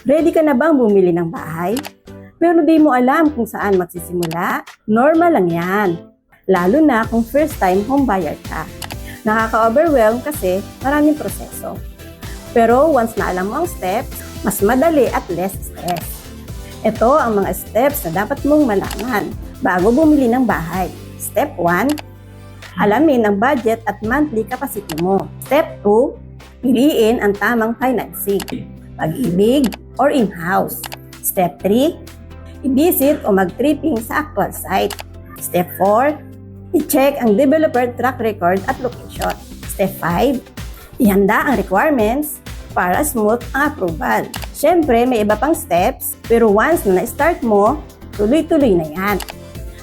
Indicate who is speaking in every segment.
Speaker 1: Ready ka na bang bumili ng bahay? Pero di mo alam kung saan magsisimula? Normal lang yan. Lalo na kung first time homebuyer ka. Nakaka-overwhelm kasi maraming proseso. Pero once na alam mo ang steps, mas madali at less stress. Ito ang mga steps na dapat mong malaman bago bumili ng bahay. Step 1, alamin ang budget at monthly capacity mo. Step 2, piliin ang tamang financing. Pag-ibig or in-house. Step 3, i-visit o mag-tripping sa actual site. Step 4, i-check ang developer track record at location. Step 5, ihanda ang requirements para smooth ang approval. Siyempre, may iba pang steps, pero once na na-start mo, tuloy-tuloy na yan.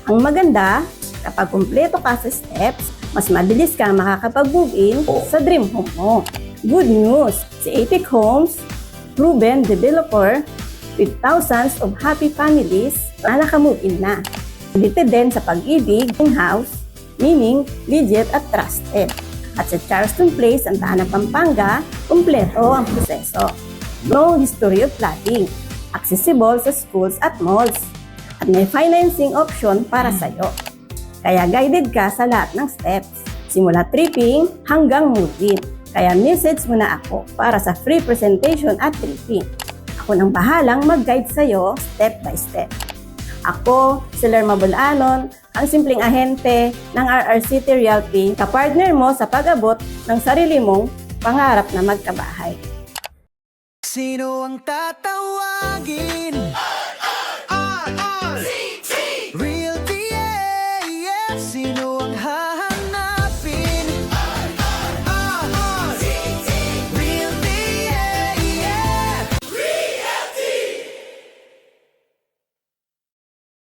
Speaker 1: Ang maganda, kapag kumpleto ka sa steps, mas mabilis kang makakapag-move-in sa dream home mo. Good news! Si Epic Homes, proven developer with thousands of happy families na naka-move-in na. Dito din sa pag-ibig, in-house, meaning legit at trusted. At sa Charleston Place, Santa Ana, Pampanga, kumpleto ang proseso. No history of flooding. Accessible sa schools at malls. At may financing option para sa'yo. Kaya guided ka sa lahat ng steps. Simula tripping hanggang move-in. Kaya message mo na ako para sa free presentation at tripping. Ako nang bahalang mag-guide sa'yo step by step. Ako, si Lerma Bulanon, ang simpleng ahente ng RRCT Realty, kapartner mo sa pag-abot ng sarili mong pangarap na magkabahay.
Speaker 2: Sino ang tatawagin?